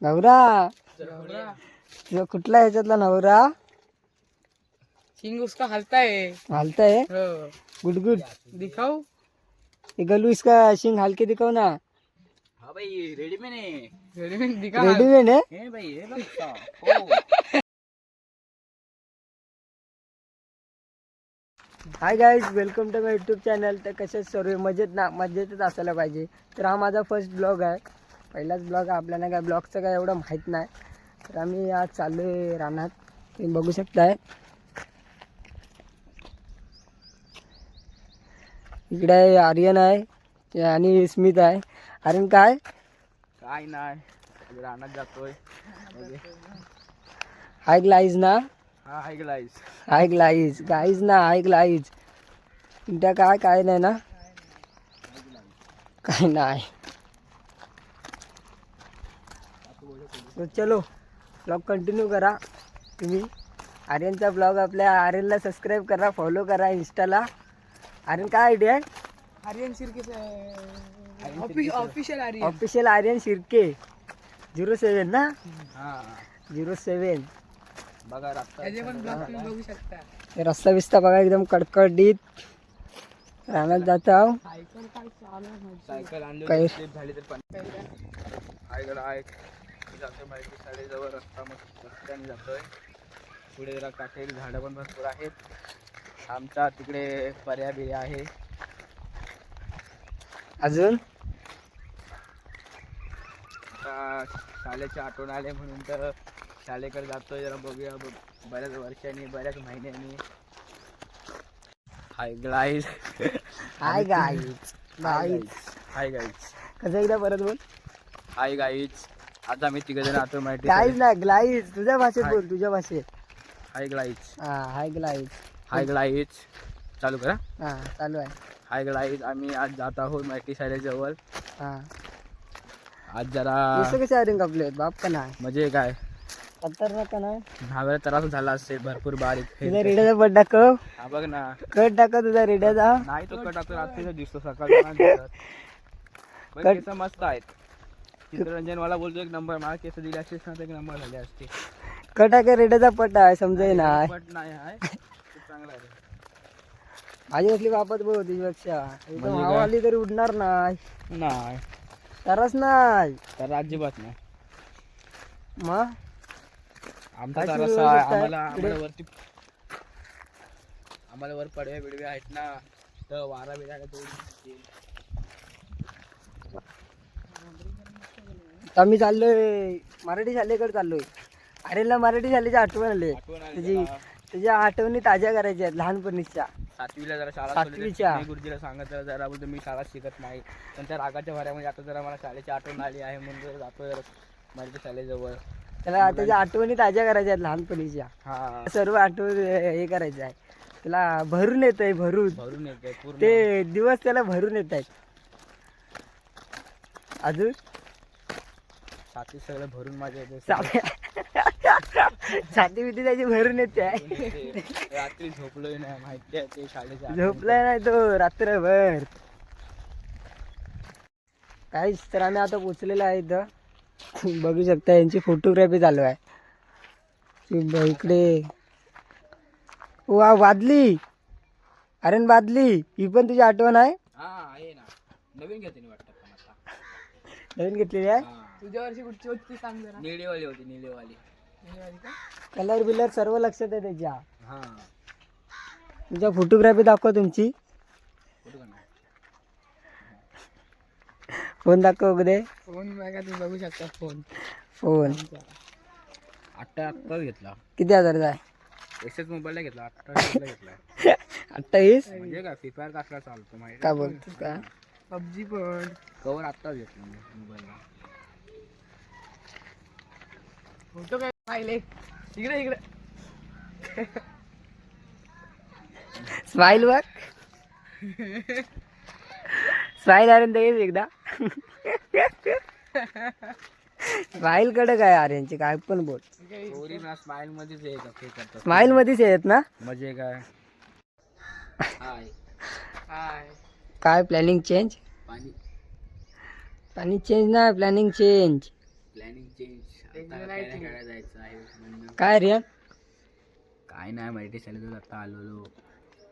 नवरा तुझा कुठला ह्याच्यातला नवरा सिंग उसका हलता है। हालताय हो गुड गुड दिखाओ। ये गलू इसका शिंग हाल के दिखाओ ना हाँ भाई रेडी में नहीं रेडीमेड दिखा। रेडीमेड है है भाई है लगता हो hi guys welcome to my YouTube channel. तर कसे सर्व मजेत ना मजेतच असायला पाहिजे. तर हा माझा फर्स्ट ब्लॉग आहे, पहिलाच ब्लॉग आहे. आपल्याला काय ब्लॉगचं काय एवढं माहीत नाही. तर आम्ही आज चाललो आहे रानात, तुम्ही बघू शकताय. इकडे आहे आर्यन आहे आणि स्मित आहे. आर्यन काय काय नाही रानात जातोय. हाय ग्लाईज ना, हा हाय गाइस हाय ग्लाईज गाईज ना, हाय ग्लाईज तुमच्या काय काय नाही ना, काय नाही. तो चलो ब्लॉग कंटिन्यू करा तुम्ही. आर्यनचा ब्लॉग आपल्या आर्यनला सबस्क्राईब करा, फॉलो करा इंस्टाला. आर्यन काय आयडिया आहे? आर्यन शिर्के ऑफिशियल आर्यन. ऑफिशियल आर्यन शिर्के 07 ना, हा 07. बघा रास्ता त्याचे पण ब्लॉग तुम्ही बघू शकता. हे रस्ता बिस्ता बघा एकदम कडकडीत. रानात जातो आहो. सायकल काय चालू सायकल आणली काय? होती, slip झाली तर पण हाय गड आहे. जातोय माहिती शाळेजवळ रस्ता मस्त रस्त्याने जातोय. पुढे जरा काटेरी झाडं पण भरपूर आहेत. आमच्या तिकडे पर्या बिर्या आहे. अजून आता शाळेची आठवण आले म्हणून तर शाळेकडे जातोय. जरा बघूया बऱ्याच वर्षांनी बऱ्याच महिन्यांनी. Hi guys hi guys guys hi guys कसं एकदा परत बोल. हाय गाईज आज आम्ही तिघ जण आतो माहिती. गाईज ना ग्लाईज तुझ्या भाषेत हाय. बोल, तुझ्या भाषेत. हाय गाईज हा हाय ग्लाईज. हाय गाईज चालू करा. हा चालू आहे. हाय गाईज आम्ही आज जात आहोत माहिती शाळेजवळ. हा आज जरा केस कसे आर्यन कापले आहेत बाप का नाही, म्हणजे काय खतरनाक का नाही. ह्यावेळेला त्रास झाला असेल भरपूर बारीक. तुझ्या रेड्याचा पट दाखव, हा बघ ना. कट दाखव तुझा रेड्याचा. नाही तो कट आपल्या रात्रीचा दिसतो सकाळी पण कट- केस मस्त आहेत. चित्ररंजन मला बोलतो एक नंबर. मला केस दिले असते ना तर एक नंबर झाले असते. कट आहे का रेड्याचा पट आहे समजाय नाही. पण नाही आहे खूप चांगला आहे. माझी कसली बापत बघ तुझ्यापेक्षा एकदम म्हणजे हवा काय? आली तरी उडणार नाही, नाही तरच नाही तर अजिबात नाही. मग आमचा काय तर सुरू असा आहे आहे, काय? आम्हाला वर पडव्या बिडव्या आहेत ना, तर वारा बिरा आम्ही चाललोय मराठी शाळेकडे चाललोय. आर्यनला मराठी शाळेची आठवण आली. तुझ्या आठवणी ताज्या करायच्या आहेत लहानपणीच्या. सातवीला जरा शाळा सातवीच्या. मी गुरुजीला सांगितलं जरा बोलतो मी शाळा शिकत नाही, पण त्या रागाच्या भऱ्यामध्ये आता जरा मला शाळेची आठवण आली आहे म्हणून जरा जातोय मराठी शाळेजवळ. त्याला त्याच्या आठवणी ताज्या करायच्या आहेत लहानपणीच्या. हा सर्व आठवण हे करायचं आहे त्याला. भरून येत आहे भरून, भरून येते पूर्ण. ते दिवस त्याला भरून येत आहेत. अजून सातवी सगळं भरून माझ्या येते. छाती बिती त्याची भरून येते आहे. रात्री झोपलोय नाही माहिती आहे ते शाळेच्या झोपलाय नाही तो रात्रभर. काहीच. तर आम्ही आता पोचलेलो आहे इथं. बघू शकता यांची फोटोग्राफी चालू आहे. इकडे वा बादली, अरे बादली ही पण तुझी आठवण आहे. हा आहे ना, नवीन घेते वाटतं पण आता. नवीन घेतलेली आहे. हा. तुझ्या वर्षी कुठची होती सांग जरा. निळेवाली होती निळेवाली. निळेवाली का? कलर बिलर सर्व लक्षात आहे त्याच्या. हा तुझ्या फोटोग्राफी दाखव तुमची. कुठं का नाही? फोन दाखव वगैरे. फोन बघा तुम्ही बघू शकता. फोन फोन आत्ताच घेतला. किती हजारचा आहे? एसएच मोबाईलला घेतला. 28 घेतला. 28. म्हणजे काय फ्री फायर कसला चालतो माहिती का बोलतो का? पबजी पण. कवर आत्ताच घेतला मोबाईलला. फोटो काय पाहिले इकडे इकडे. स्माइल बघ. स्माइल आर्यन देईस एकदा. स्माइल कडे काय आर्यनची काय पण बोल. स्टोरी ना स्माइल मध्येच आहे का करतात. स्माइल मध्येच आहेत ना. म्हणजे काय हाय हाय. काय प्लॅनिंग चेंज? पाणी प्लॅनिंग चेंज नाही, planning change. Planning change. Exciting. खेळायला जायचं आहे म्हणणं. काय रियान? काय नाही मराठी शाळेतून आता आलेलो.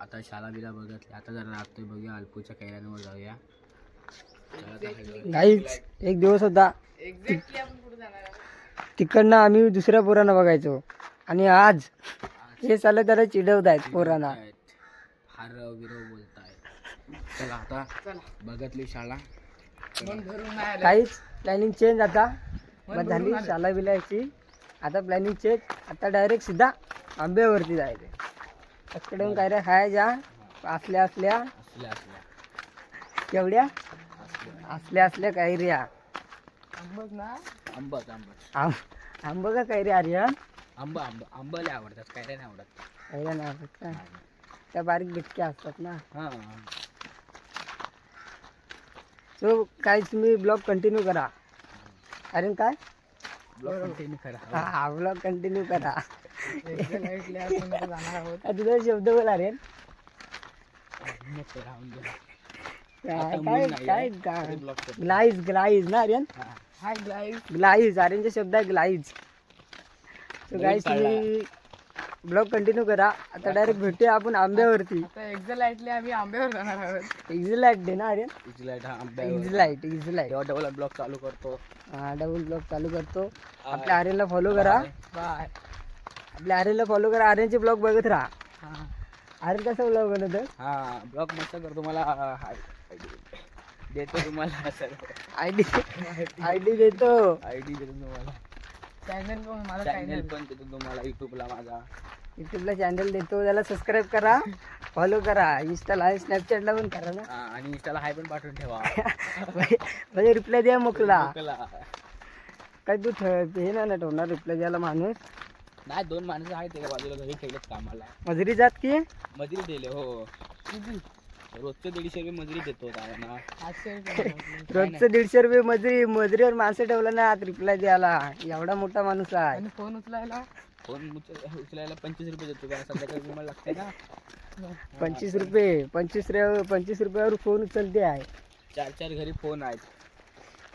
आता शाळा बिला बघितली. आता जरा राहतोय बघूया अल्पूच्या कैऱ्यांवर जाऊया. चला आता खाली. गाईच एक दिवस होता एक्झॅक्टली आपण कुठे जाणार आहोत? तिकडनं आम्ही दुसऱ्या पोरांना बघायचो आणि आज हे चाललं त्याला चिडवत आहेत पोरांना. हार विरव बोलताय. चला आता चला बघितली शाळा. मन भरून नाही आलं. काहीच प्लॅनिंग चेंज आता मन मग झाली भरून आलं. शाला बिलायची. आता प्लॅनिंग चेंज. आता डायरेक्ट सीधा आंब्यावरती जायचं. तिकडून काय रे खायच्या असल्या असल्या असल्या असल्या केवढ्या असल्या असल्या कैऱ्या. आंबट ना आंबट आंबट आंब का कैऱ्या आर्यन? आंबा आंबा आंबाला आवडतात काय नाही आवडत. कैऱ्या नाही आवडत का? त्या बारीक बिटक्या असतात ना. हां सो काय तुम्ही ब्लॉग कंटिन्यू करा. अरे काय ब्लॉग कंटिन्यू करा. हा ब्लॉग कंटिन्यू करा. एक्झॅक्टली आपण कुठे जाणार आहोत? तुझा शब्द बोला रे. नको राहून दे. काय आता काय मूड नाही काय आहे. काय तरी ब्लॉग कर. ग्लाईज ग्लाईज ना आर्यन? हां. Hi guys. ग्लाईज आर्यनचा शब्द आहे ग्लाईज. सो नवीन गाईज तुम्ही ब्लॉग कंटिन्यू करा. आता डायरेक्ट भेटूया आपण आंब्यावरती. आता एक्झॅक्टली आम्ही आंब्यावर जाणार आहोत. इझिलाईट दे ना आर्यन? इजलाईट हा आंब्यावर. इझिलाईट इझिलाईट. तेव्हा डबल ब्लॉग चालू करतो. हा डबल ब्लॉग चालू करतो. आपल्या आर्यनला फॉलो करा. बाय. आपल्या आर्यनला फॉलो करा. आर्यनचे ब्लॉग बघत राहा. हा आर्यन कसं ब्लॉग बनवतं? हा ब्लॉग मस्त करतो. मला देतो तुम्हाला सर्व आय डी देतो. आयडी देतो तुम्हाला. चॅनल पण माझा चॅनल चॅनल पण देतो तुम्हाला युट्यूबला माझा. युट्यूबला चॅनल देतो. त्याला सबस्क्राईब करा, फॉलो करा. इंस्टाला आहे, स्नॅपचॅटला पण करा ना. हा, आणि इंस्टाला हाय पण पाठवून ठेवा. म्हणजे रिप्लाय द्या मोकला. मोकला. काय तू हे नाही ना ठेवणार रिप्लाय द्यायला माणूस? नाही 2 माणसं आहेत एका बाजूला घरी ठेवलेत कामाला. मजुरी जात की मजुरी दिले हो. रोजचं 150 रुपये मजुरी देतो त्यांना. 800 रुपये. रोजचं 150 रुपये मजुरी. मजुरीवर माणसं ठेवलं ना रिप्लाय द्यायला. एवढा मोठा माणूस आहे. आणि फोन उचलायला फोन उचलायला 25 रुपये देतो का? संध्याकाळी तुम्हाला लागते ना. 25 रुपये 25 रुपयावर फोन उचलते आहे. 4 घरी फोन आहेत.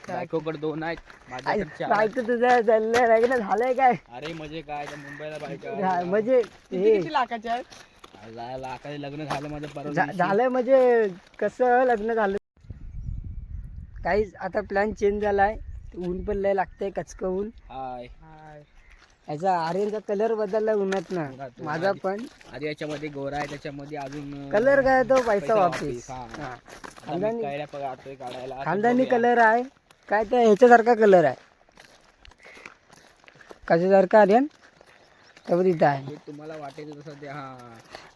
बायकोकडे 2 आहेत. माझ्याकडे 4 आहेत. बायको तुझं चाललंय लग्न झालंय काय? अरे म्हणजे काय त्या मुंबईला झा- म्हणजे हे किती लाखाचे आहेत? लाखाचे लग्न झालं माझं परवा दिवशी. झालंय म्हणजे कसं लग्न झालं. काहीच आता प्लॅन चेंज झालाय. ऊन पण लय लागतंय कचकं ऊन. हाय. याचा आर्यनचा कलर बदलला उन्हात ना. उन्हात. माझा पण आधी याच्यामध्ये गोरा आहे त्याच्यामध्ये अजून कलर काय तो पैसा पैसा वापिस. वापिस, हा. हा. आता मी कैऱ्या काढतोय काढायला. आता खानदानी बघूया. कलर आहे. काय तर ह्याच्यासारखा कलर आहे. कशासारखा आर्यन? तर तिथं आहे. हे तुम्हाला वाटेल तसं ते हा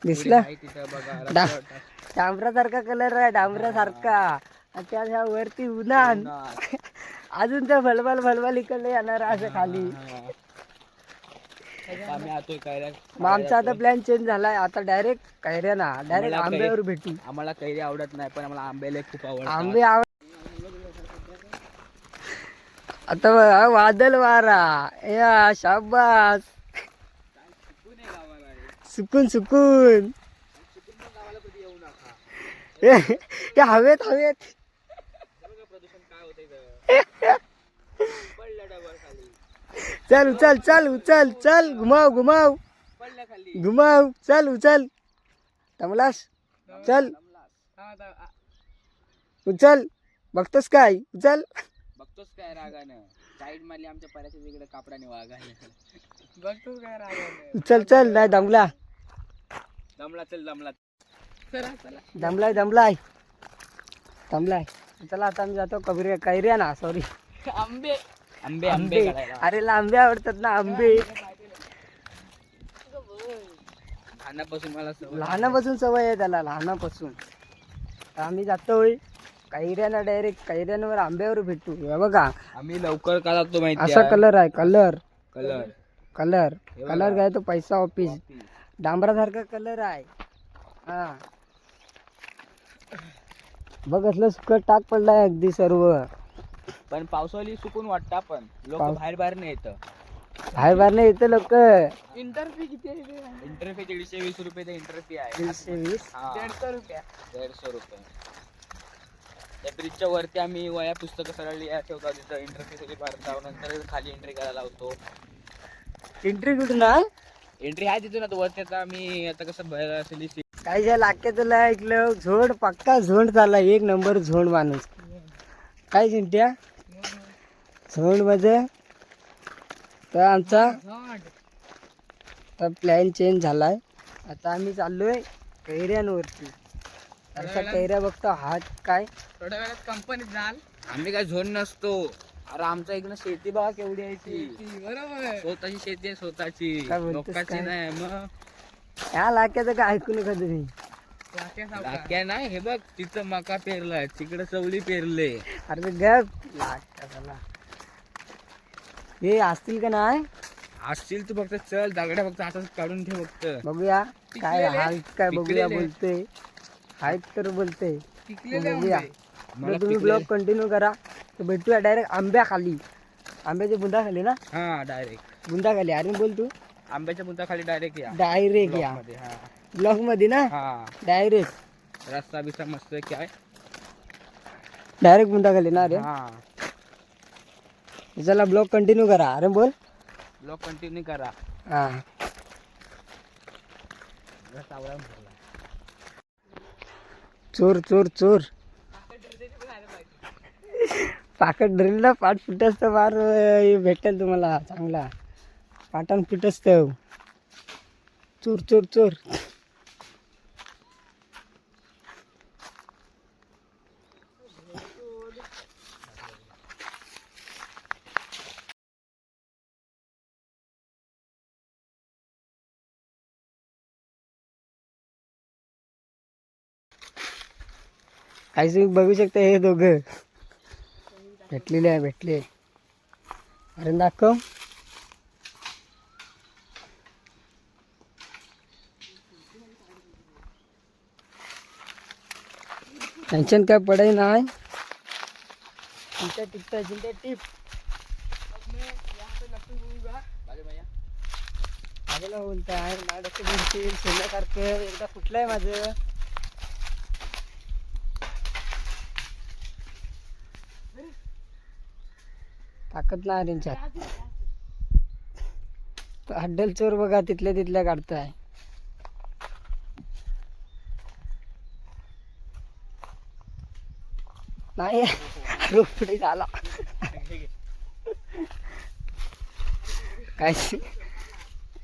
दिसलं? पुढे आहे तिथं बघा. डा- रस्त्यावर डांबरासारखा कलर आहे. डांबरासारखा. आणि त्या ह्या वरती उन्हान टाक. अजून त्या भलभाल इकडे येणार असं खाली. हा. आता आम्ही आतोय कैऱ्या. मग आमचा आता प्लॅन चेंज झालाय. आता डायरेक्ट कैऱ्या ना डायरेक्ट आम्हाला आंब्यावर भेटू. आम्हाला कैरी आवडत नाही पण आम्हाला आंब्याला खूप आवडतात. आंबे आता वादल वारा या शाबास. सुकून सुकून हे हवेत हवेत. प्रदूषण काय होतंय पडलं डबल खाली. चल उचल चल उचल चल घुमाव घुमाव पडलं खाली. घुमाव. चल उचल. तमलास चल उचल. बघतोस काय? उचल. बघतोस काय रागानं साईड मारली आमच्या पर्याच्या तिकडे कापडाने वाघाने. बघतो काय रागाने. उचल चल. नाही दमला दमला चल दमला. चला चला. दमलाय दमलाय दमलाय. चला आता आम्ही जातो कैऱ्या ना सॉरी आंबे आंबे आंबे आंबे. काढायला. अरे आंबे आवडतात ना आंबे. लहानापासून मला सवय. लहानापासून सवय आहे त्याला लहानापासून. आम्ही जातोय कैऱ्याना डायरेक्ट कैऱ्यांवर आंब्यावर भेटू. हे बघा आम्ही लवकर का जातो माहिती असा कलर आहे. कलर कलर कलर हे बघा. कलर काय तो पैसा ऑफिस डांबरासारखा कलर आहे. हा बघ असलं सुकट टाक पडलाय अगदी सर्व. पण पावसाळी सुकून वाटतं पण लोक बाहेर बाहेर नाही येतं. बाहेर नाही येतं लोक. इंटरफी किती आहे ते? इंटरफी 120 रुपये इंटरफी आहे. 120. हा. 150 रुपया. 150 रुपये. त्या ब्रिजच्या वरती आम्ही वया पुस्तकं सगळं लिहायला ठेवतो. तिथं इंटरफेस सगळी भरतो, नंतर खाली एंट्री करायला लावतो. एंट्री कुठून आहे? एंट्री आहे तिथून. आता वरती आता आम्ही आता कसं बाहेर असेल काय ज्या लाक्याचं ऐकलं झोड पक्का झोंड झाला, एक नंबर झोंड माणूस. काय चिंट्या झोंड मध्ये तर आमचा प्लॅन चेंज झालाय. आता आम्ही चाललोय कैऱ्यांवरती. असा कैऱ्या बघतो हात काय थोड्या वेळात कंपनीत जाल. आम्ही काय झोन नसतो. अरे आमच्या इकडं शेती बघा केवढी आहे ती. बरोबर. स्वतःची शेती आहे, स्वतःची, काय बोलतोस लोकांची काय? नाही. मग ह्या लाक्याचं काय ऐकू नका तुम्ही. लाक्या नाही, हे बघ तिथं मका पेरलाय, तिकडं चवली पेरले. अरे गप लाक्याला हे असतील का नाही असतील तू फक्त चल, दगड्या फक्त हातात काढून ठेव फक्त. बघूया काय पिकलेले? हात काय बघूया पिकलेले. बोलते आहेत तर बोलते. पिकलेले बघूया आंबे. मला तुम्ही पिकलेले- ब्लॉग कंटिन्यू करा तर भेटूया डायरेक्ट आंब्याखाली. आंब्याच्या बुंदाखाली ना, हा डायरेक्ट बुंदाखाली. अरे बोल तू आंब्याच्या बुंदाखाली डायरेक्ट या डायरेक्ट या मध्ये. हा ब्लॉग मध्ये ना, हा डायरेक्ट रस्ता बिस्ता मस्त काय. डायरेक्ट बुंदाखाली ना. अरे हा चला ब्लॉग कंटिन्यू करा. अरे बोल. ब्लॉग कंटिन्यू करा. हा रस्ता आवळा भरला. चोर चोर चोर पाकट ड्रिलला पाठ फुटस्त फार भेटेल तुम्हाला चांगला. पाटण फुटस्त चोर चोर चोर. काही तुम्ही बघू शकता हे दोघं भेटलेले आहे. भेटले. अरे दाखव. टेन्शन काय पडाय नाही. चिंता टिपता चिंता टिप. माझ्याला बोलताय माझं बोलतील सोन्यासारखं एकदा कुठलं आहे माझं. ताकद नाही त्यांच्यात. हड्डल चोर बघा तिथल्या तिथल्या काढताय. नाही रोप पुढे झाला काय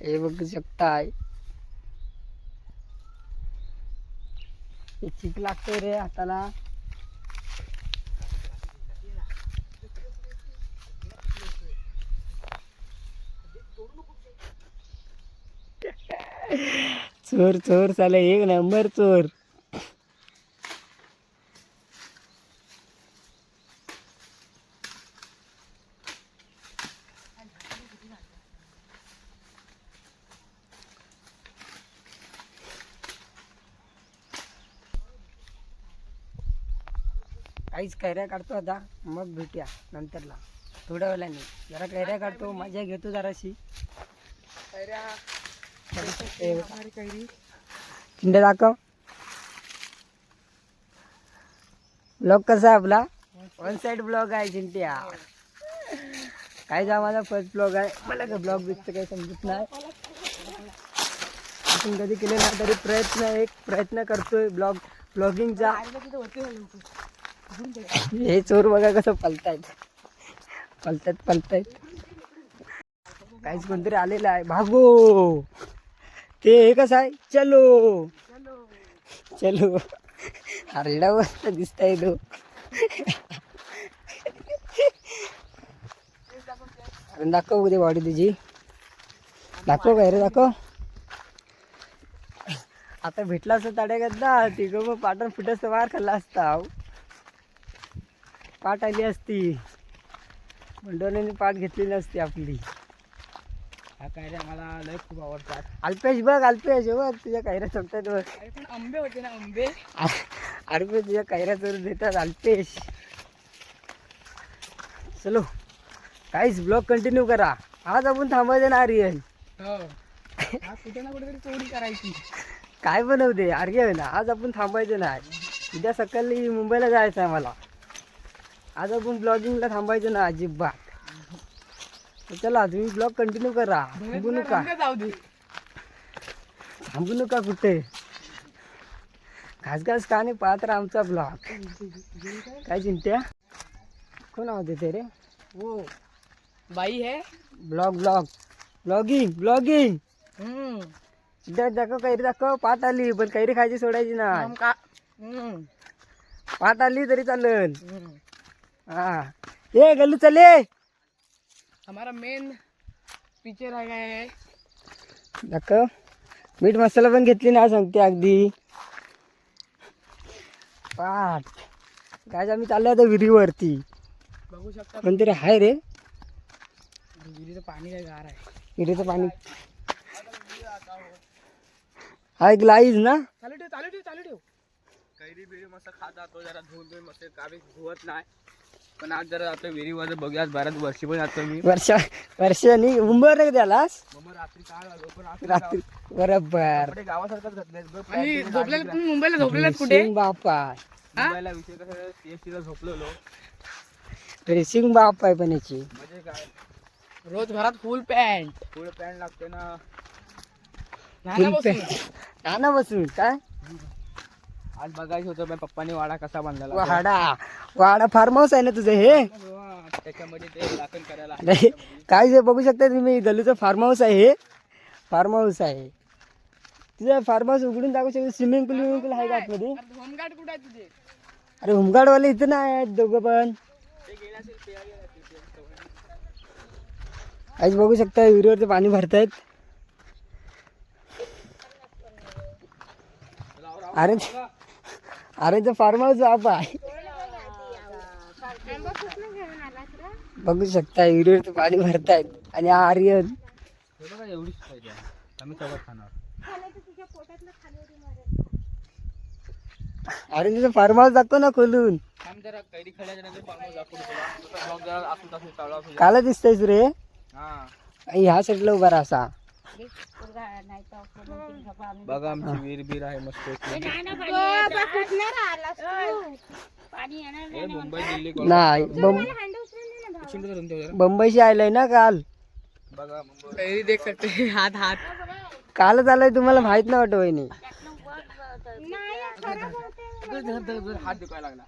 हे बघू शकताय. हे चिक लागतोय रे हाताला. चोर चोर चाले एक नंबर चोर. काहीच कैऱ्या काढतो आता, मग भेटूया नंतरला थोड्या वेळाने. जरा कैऱ्या काढतो, मजा घेतो जराशी. चिंडे दाखव. ब्लॉग कसा आहे आपला? वन साइड ब्लॉग आहे चिंट्या. काय जा माझा फर्स्ट ब्लॉग आहे. मला काय ब्लॉग बिगचं काही समजत नाही. आपण कधी केले नाही तरी प्रयत्न करतोय ब्लॉगिंगचा. हे चोर बघा कसं पलतायत. काहीच कोणतरी आलेलं आहे. भागो. ते हे कसं आहे. चलो चलो. हरडा मस्त दिसताय तो. अरे दाखव उद्या बॉडी तुझी. दाखव काय रे दाखव. आता भेटला असं ताड्या गद्दा तिघ मग पाटण फुटस मार खाल्ला असता. पाठ आली असती. मंडोलीने पाठ घेतलेली असती आपली. हा कैऱ्या मला लय खूप आवडतात. अल्पेश बघ. अल्पेश बघ तुझ्या कैऱ्या चढतात बघ. अरे पण आंबे होते ना आंबे. अल्पेश तुझ्या कैऱ्या चढून देतात. अल्पेश चलो काहीच ब्लॉग कंटिन्यू करा. आज आपण थांबायचं ना आर्यन. हो. आज कुठे ना कुठेतरी चोरी करायची. काय बनवते आर्यन. आज आपण थांबायचं नाही. उद्या सकाळी मुंबईला जायचं आहे मला. आज आपण ब्लॉगिंगला थांबायचं ना अजिबात. तर चला तुम्ही ब्लॉग कंटिन्यू करा, थांबू नका. रंग जाऊ दे. थांबू नका कुठे. घास घास खाणे पाहत राहा आमचा ब्लॉग. काय चिंत्या कोण आहोत ते रे? वो बाई है. Blog blog blogging blogging. हम्म. दाखव कैरी दाखव. पात आली पण कैरी खायची सोडायची नाही. हम का. हम्म. पात आली तरी चालेल. हम्म. हा ये गल्लू चले. हमारा मेन पिक्चर आहे. दाखव. मीठ मसाला पण घेतली ना सांगते अगदी. पाठ काय आम्ही चाललो आता विहिरीवरती. बघू शकता कोणतरी आहे रे. विहिरीचं पाणी काय गार आहे. विहिरीचं पाणी हा एक लाईज ना. चालू ठेव चालू ठेव चालू ठेव. कैरी बिरी मस्त खात जातो, जरा धुवून मस्त कावी धुवत नाही. पण आज जरा जातो विहिरीवर. बघूया बऱ्याच वर्षी पण जातो मी. वर्षांनी मुंबईवर नाही द्यालास मग रात्री काय आलो पण रात्री बरोबर. कपडे गावासारखंच घातले. आणि झोपलेला तुम्ही मुंबईला झोपलेलात कुठे? ड्रेसिंग बापा. मुंबईला विषय कसं CST ला झोपलेलो. ड्रेसिंग बाप आहे पण याची. म्हणजे काय रोज घरात फुल पॅन्ट. फुल पॅन्ट लागते ना. नाना बसून. नाना बसून काय आज बघायचं होतं माझ्या पप्पानी वाडा कसा बांधलेला. वाडा वाडा फार्म हाऊस आहे ना तुझं हे. त्याच्यामध्ये ते दाखल करायला नाही काय जे बघू शकता तुम्ही गल्लूचं फार्म हाऊस आहे हे. फार्म हाऊस आहे तुझं. फार्म हाऊस उघडून दाखवू शकतो. स्विमिंग पूल आहे का आतमध्ये? होमगार्ड कुठे आहे तुझे? अरे होमगार्डवाले इथं नाही आहेत दोघं पण. आज बघू शकता विहिरीवरती पाणी भरतायत. अरे अरे तो फार्म हाऊस बाप आहे. बघू शकता विहिरीवरती पाणी भरतायत. आणि हा आर्यन. एवढीच पाहिजे आम्ही सगळं खाणार. अरे तुझं फार्म हाऊस दाखव ना खोलून. थांब जरा कैरी खाल्याच्या नंतर पाणी दाखवतो तुला. तुझा ब्लॉग जरा आसून तासून चालू असू दे. काला दिसतंयस रे. हा ह्या साईडला उभा राहा असा. बघा आमची विहीर बीर आहे मस्त. हे मुंबई दिल्ली नाही बंबईशी आलाय ना काल. बघा मुंबई. कैरी देख सकते हैं. हाथ हाथ. कालच आलाय तुम्हाला माहित नाही वाटत वहिनी. हात दुखायला लागला.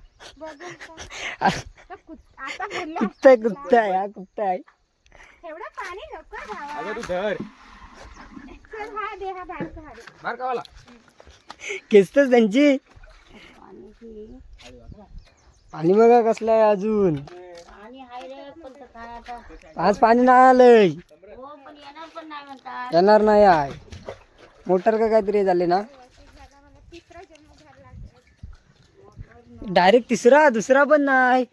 कुत्ता आहे कुत्ता आहे हा कुत्ता आहे. अगं तू धर मार कावाला. खेचतच त्यांची. पाणी बघा कसलं आहे अजून. आज पाणी नाही आलंय. येणार नाही आहे. मोटर का काहीतरी झाले ना. डायरेक्ट तिसरा दुसरा पण नाही.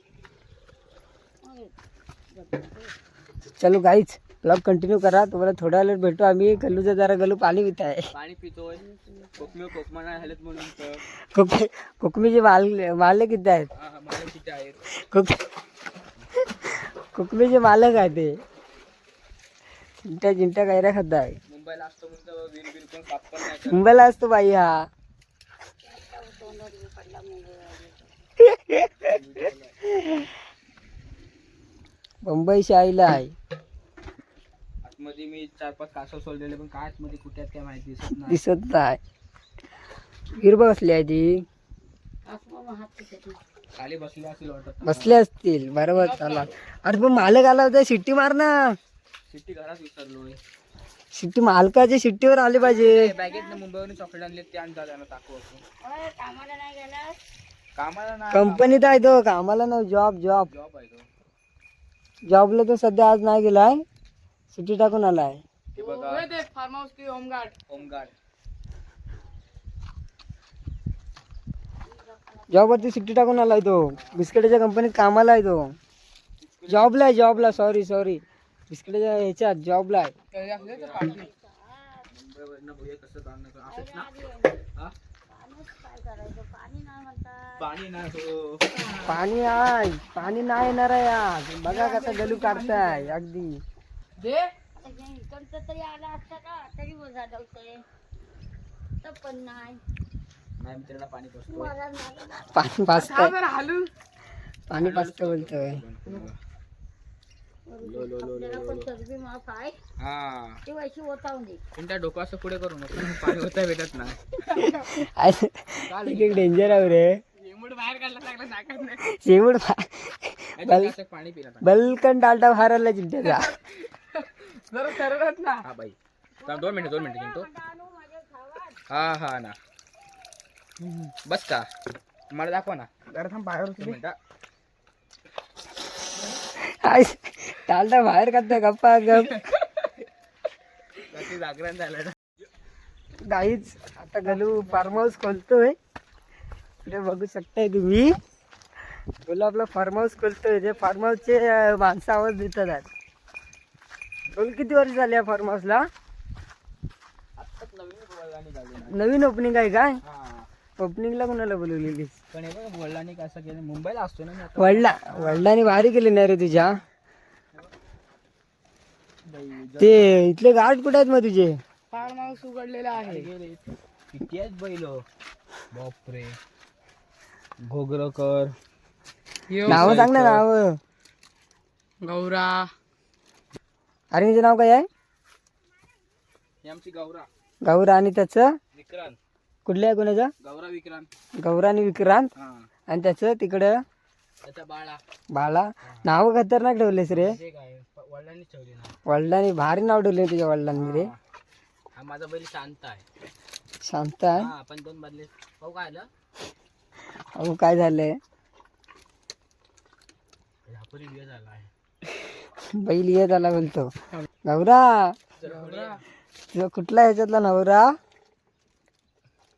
चलो गाईच ब्लॉग कंटिन्यू करा. तुम्हाला थोड्या वेळात भेटू आम्ही. गल्लूचं जरा गल्लू पाणी पित आहे. पाणी पितोय. कोकमा नाही हलत म्हणून कोकमीचे मालक किती आहेत. मला किती आहेत. कोकमीचे मालक आहे ते. चिंट्या चिंट्या कैऱ्या खात आहे. मुंबईला असतो म्हणतो वीर बीर कोण काप पण नाही. मुंबईला असतो बाई हा. मुंबईशी आईला आहे. आतमध्ये मी 4-5 कासव सोडलेले पण काय आतमध्ये कुठे आहेत काय माहिती दिसत नाही. दिसत नाही. गिरब बसली आहे ती. खाली बसले असेल वाटत. बसले असतील बरोबर. चला अरे पण मालक आला होता. शिट्टी मार ना. सिटी घरात विसरलोय. शिट्टी मालकाच्या शिट्टीवर आले पाहिजे. बॅगेत ना मुंबईवरून चॉकलेट आणले ते आणतात त्यांना टाकू आपण. कामाला नाही. कंपनीत आहे तो. कामाला ना जॉब जॉब जॉब आहे तो. जॉबला तो सध्या आज नाही गेलाय. सुट्टी टाकून आलाय. हे बघा देख फार्म हाऊस की होमगार्ड. होमगार्ड. जॉबवरती सुट्टी टाकून आलाय तो. बिस्किटाच्या कंपनीत कामाला आहे तो. जॉबला आहे जॉबला. सॉरी बिस्किटाच्या ह्याच्यात जॉबला आहे. कैरी असले तर पाठी. मुंबईवरनं बघूया कसं काम नाही असंच ना. हा? पाणी नाही हो. पाणी नाही येणार आहे आज. बघा कसा गलू काढताय अगदी. दे. नाही मित्रांना पाणी पोचतो पाणी पाचतंय जरा हलू पाणी पाचतं बोलतोय हा कोणत्या डोकं असं पुढे करू नको पाणी होता भेटत नाही इथे डेंजर आहे रे बाहेर काढला लागला नाकात नाही. शेवट असं पाणी पिला बलकन डालटा बाहेर आला चिंट्याचा जरा सरळच ना हा बाई थांब, 2 मिनिटं चिंटू हा हा ना बस का मला दाखवा ना जरा थांब बाहेर 2 मिनिटं डालटा बाहेर काढतोय गप्पा गप रात्री जागरण झालं ना गाईच आता गलू फार्म हाऊस खोलतोय इकडे बघू शकताय तुम्ही बोला आपला फार्म हाऊस खोलतोय जे फार्म हाऊसचे माणसं आवाज देतात आहेत. बोल किती वर्ष झाली या फार्म हाऊसला आत्ताच नवीन नवीन ओपनिंग आहे काय हा ओपनिंगला कोणाला बोलवलेली पण हे बघ वडिलांनी कसं केलं मुंबईला असतो ना मी आता वडिलांनी भारी केली नाही रे तुझ्या ते इथले गार्ड कुठे आहेत मग तुझे फार्म हाऊस उघडलेला आहे गेले किती आहेत बैल बापरे घोगरकर नाव सांग ना नाव गौरा अरे हिचं नाव काय आहे ही आमची गौरा गौरा आणि त्याचं विक्रांत कुठल्या आहे कोणाचा गौरा विक्रांत गौरा आणि विक्रांत हा आणि त्याचं तिकडं त्याचा बाळा बाळा नाव खतरनाक ठेवलेस रे ते काय वडिलांनी ठेवले ना वडिलांनी भारी नाव ठेवले तुझ्या वडिलांनी रे हा माझा बैल शांत आहे शांत आहे हा पण 2 बदले पाहू काय आलं अहो काय झालंय झापुरी बिया झाला आहे बैल येत आला बोलतो गौरा तुझा कुठला ह्याच्यातला नवरा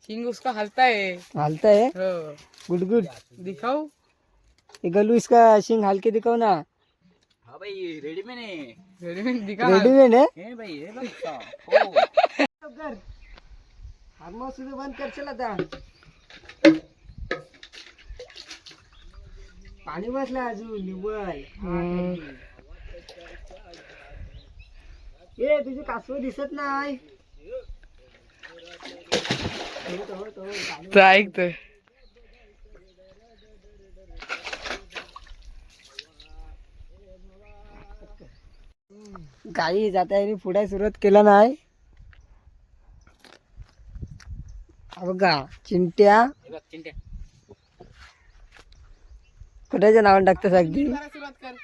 सिंग उसका हलता है हालताय हो गुडगुड दिखाऊ ये गलू इसका शिंग हलके दिखाओ ना हा भाई रेडी में ने रेडीमेड दिखा रेडीमेड आहे हे भाई हे बघ का. हो फार्म हाऊस तुझं बंद करशील आता पाणी बसलं अजून निव्वळ ए तुझी कासव दिसत नाही तर ऐकतोय गाई जाता पुढे सुरुवात केला नाही बघा चिंट्या हे बघ चिंट्या कुठ्याच्या नावाने टाकतात अगदी जरा सुरुवात कर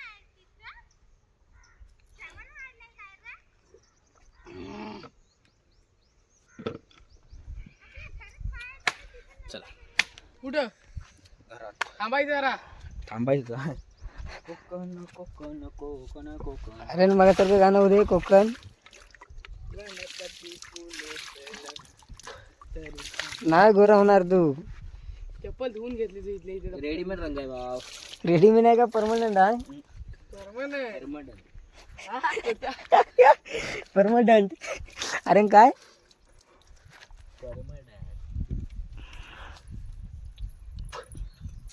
चला कुठं घरात थांबायचं जरा थांबायचं कोकण कोकण कोकण कोकण अरे मला तर गाणं होते कोकण नाही गोरा होणार तू चप्पल धुवून घेतली तू इथल्या इथे रेडीमेड रंग आहे भाव रेडीमेड आहे का परमनंट आहे परमनंट अरे काय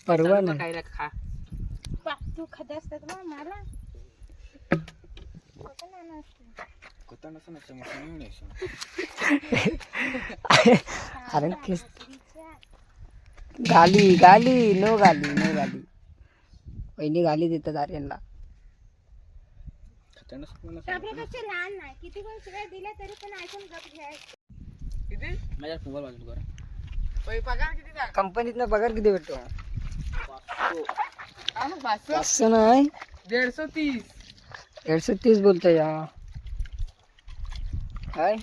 परवा काय रे खा तू खात असतात मग मला कोता नसं नसतं अरे किस गाली गाली नो गाली नो गाली पहिली गाली देतात आर्यनला आपल्यापेक्षा लहान नाही किती कोण शिवाय दिल्या तरी पण ऐकून गप घ्यायचं किती माझ्या मोबाईल वाजून करा पगार किती कंपनीतनं पगार किती भेटतो 500 असं नाही 130 130 बोलतोय या काय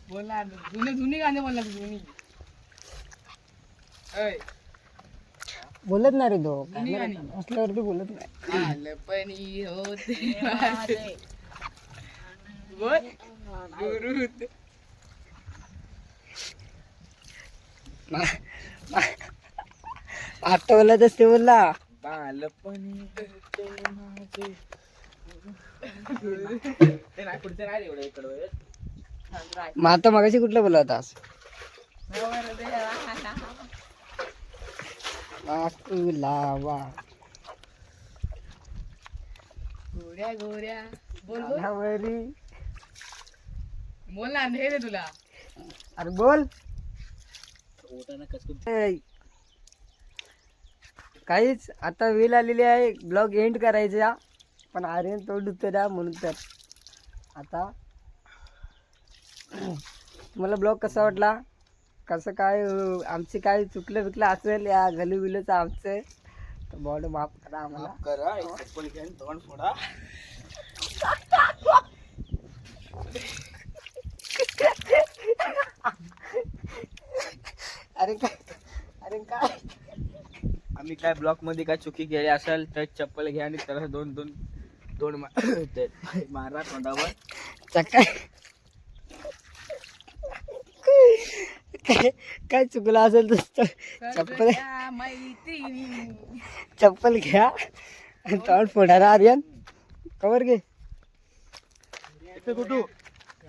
बोलला जुनी गाणे बोलला जुनी बोलत नाही रे तो जुनी गाणी असल्यावरती बोलत नाही आलपणी होते माझे. बोल गुरु आता बोलत असते बोलला बालपणी होते माझे. ते नाही पुढचं नाही रे एवढं इकडं मग आता मगाशी कुठलं बोलला होतास लावा गोऱ्या गोऱ्या बोल बोल कानावरी. बोल ना हे रे तुला अरे बोल. ओटानं कसं काहीच आता वेळ आलेली आहे ब्लॉग एंड करायचा, पण आर्यन तोड उतरा म्हणून तर आता तुम्हाला ब्लॉग कसा वाटला, कसं काय आमचे काय चुकलं बिकलं असेल या गलू बिलूचं आमचं, तर बॉड माफ करा आम्हाला. करा एक चप्पल घ्या आणि तोंड फोडा. अरे काय अरे काय आम्ही काय ब्लॉक मध्ये काय चुकी केली असेल तर चप्पल घ्या आणि त्याला दोन दोन दोन मारा तोंडावर. काय काय चुकलं असेल तर चप्पल मैत्रिणी चप्पल घ्या आणि तोंड फोडा रे आर्यन. कवर घे. कुठू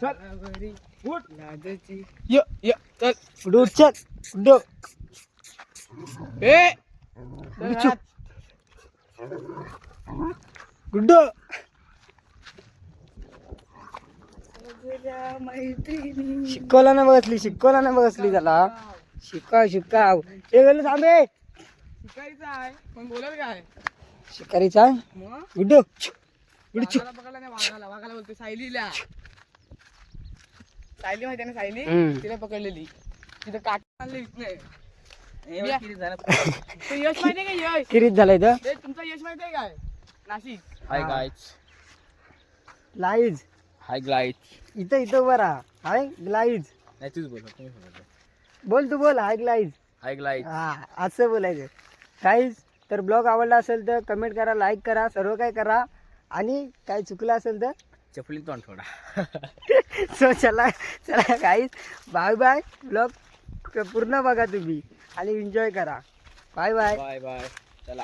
घरी लाजची य य चल उडू चल उडू ए चुप गुड्डू. मैत्रिणी शिकवला ना बसली त्याला. शिकाव हे गेलो थांबे. शिकायचं आहे पण बोलत काय शिकारीचा आहे मग गुड्डू गुड्डू चुप. वाघाला पकडला नाही, वाघाला बोलते सायलीला. सायली माहिती ना सायली, हम्म. तिला पकडलेली तिथं काट आणलं इथनं. एवढं किती झालं? तो यश माहितीये का यश? किरीत झालाय तर ते तुमचा यश माहितीये काय Nashik? Hi guys lies hi guys इथं बरा हाय ग्लाईज. नाही तूच बोल तुम्ही बोला. बोल तू बोल हाय ग्लाईज. हाय गाईज हा असं बोलायचं काहीच. तर ब्लॉग आवडला असेल तर कमेंट करा, लाईक करा, सर्व काय करा, आणि काय चुकलं असेल तर चपली तोंड थोडा. सो चला चला काहीच. Bye bye. ब्लॉग पूर्ण बघा तुम्ही आणि एन्जॉय करा. Bye bye. बाय बाय चला.